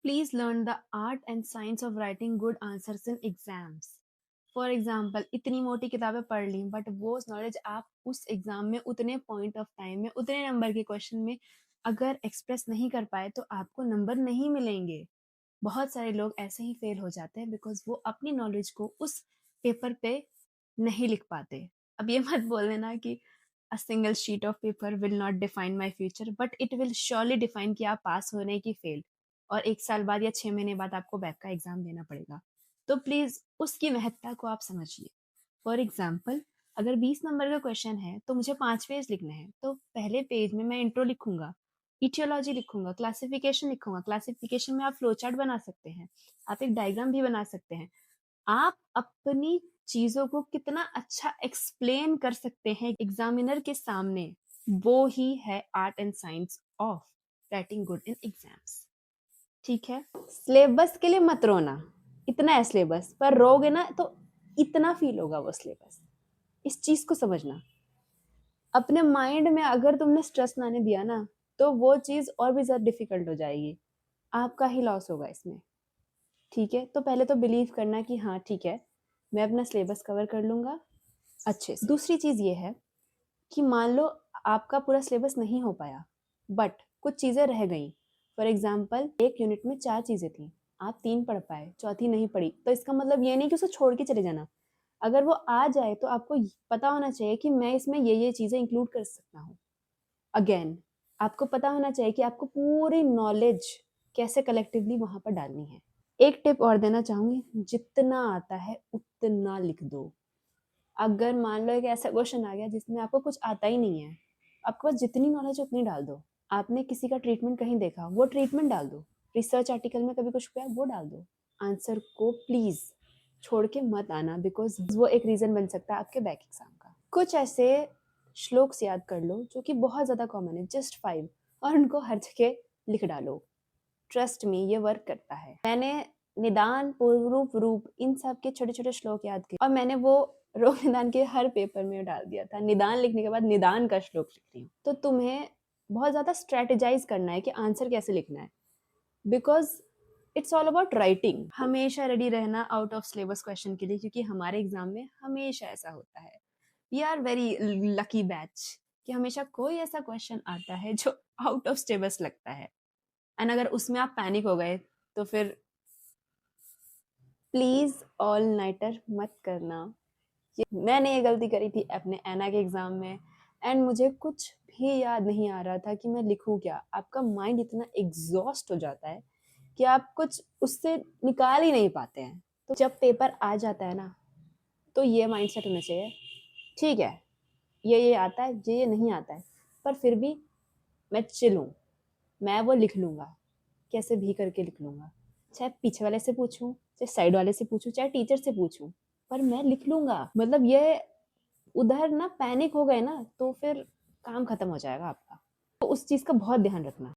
Please learn the art and science of writing good answers in exams. For example इतनी मोटी किताबें पढ़ ली but वो नॉलेज आप उस एग्जाम में उतने पॉइंट ऑफ टाइम में उतने नंबर के क्वेश्चन में अगर एक्सप्रेस नहीं कर पाए तो आपको नंबर नहीं मिलेंगे। बहुत सारे लोग ऐसे ही फेल हो जाते हैं बिकॉज वो अपनी नॉलेज को उस पेपर पे नहीं लिख पाते। अब ये मत बोल देना कि a single sheet of paper will not define my future, but it will surely define कि आप पास हो रहे हैं कि फेल। और 1 साल बाद या 6 महीने बाद आपको बैक का एग्जाम देना पड़ेगा। तो प्लीज उसकी महत्ता को आप समझिए। फॉर एग्जाम्पल अगर 20 नंबर का क्वेश्चन है तो मुझे 5 पेज लिखने हैं, तो पहले पेज में मैं इंट्रो लिखूंगा, इटियोलॉजी लिखूंगा, क्लासिफिकेशन लिखूंगा। क्लासिफिकेशन में आप फ्लो चार्ट बना सकते हैं, आप एक डायग्राम भी बना सकते हैं। आप अपनी चीजों को कितना अच्छा एक्सप्लेन कर सकते हैं एग्जामिनर के सामने, वो ही है art and science of writing good in exams. ठीक है, सिलेबस के लिए मत रोना, इतना है सिलेबस, पर रोगे ना तो इतना फील होगा वो सिलेबस। इस चीज को समझना। अपने माइंड में अगर तुमने स्ट्रेस ना आने दिया ना तो वो चीज और भी ज्यादा डिफिकल्ट हो जाएगी, आपका ही लॉस होगा इसमें। ठीक है, तो पहले तो बिलीव करना कि हाँ ठीक है, मैं अपना सिलेबस कवर कर लूंगा अच्छे से। दूसरी चीज ये है कि मान लो आपका पूरा सिलेबस नहीं हो पाया बट कुछ चीजें रह गई। फॉर एग्जाम्पल एक यूनिट में 4 चीजें थी, आप 3 पढ़ पाए, चौथी नहीं पढ़ी, तो इसका मतलब ये नहीं कि उसे छोड़ के चले जाना। अगर वो आ जाए तो आपको पता होना चाहिए कि मैं इसमें ये चीजें इंक्लूड कर सकता हूँ। अगेन आपको पता होना चाहिए कि आपको पूरी नॉलेज कैसे कलेक्टिवली वहां पर डालनी है। एक टिप और देना चाहूंगी, जितना आता है उतना लिख दो। अगर मान लो एक ऐसा क्वेश्चन आ गया जिसमें आपको कुछ आता ही नहीं है, आपके पास जितनी नॉलेज है उतनी डाल दो। आपने किसी का ट्रीटमेंट कहीं देखा, वो ट्रीटमेंट डाल दो। रिसर्च आर्टिकल में कभी कुछ हुआ, वो डाल दो। आंसर को प्लीज छोड़ के मत आना, बिकॉज वो एक रीजन बन सकता है आपके बैक एग्जाम का। कुछ ऐसे श्लोक्स याद कर लो जो कि बहुत ज्यादा कॉमन है, जस्ट 5, और उनको हर जगह लिख डालो। ट्रस्ट मी, ये वर्क करता है। मैंने निदान, पूर्व रूप, इन सब के छोटे छोटे श्लोक याद किए और मैंने वो रोग निदान के हर पेपर में डाल दिया था। निदान लिखने के बाद निदान का श्लोक लिख रही हूँ। तो तुम्हें बहुत ज्यादा स्ट्रेटेजाइज करना है कि आंसर कैसे लिखना है, because it's all about writing. हमेशा रेडी रहना आउट ऑफ सिलेबस क्वेश्चन के लिए, क्योंकि हमारे एग्जाम में हमेशा ऐसा होता है। We are very lucky batch कि हमेशा कोई ऐसा क्वेश्चन आता है जो आउट ऑफ सिलेबस लगता है, एंड अगर उसमें आप पैनिक हो गए तो फिर प्लीज ऑल नाइटर मत करना। मैंने ये गलती करी थी अपने एना के एग्जाम में, एंड मुझे कुछ भी याद नहीं आ रहा था कि मैं लिखूं क्या। आपका माइंड इतना एग्जॉस्ट हो जाता है कि आप कुछ उससे निकाल ही नहीं पाते हैं। तो जब पेपर आ जाता है ना तो ये माइंडसेट होना चाहिए, ठीक है ये आता है, ये नहीं आता है, पर फिर भी मैं चिल हूँ, मैं वो लिख लूंगा, कैसे भी करके लिख लूंगा। चाहे पीछे वाले से पूछूं, चाहे साइड वाले से पूछूं, चाहे टीचर से पूछूं, पर मैं लिख लूंगा। मतलब ये उधर ना पैनिक हो गए ना तो फिर काम खत्म हो जाएगा आपका। तो उस चीज का बहुत ध्यान रखना।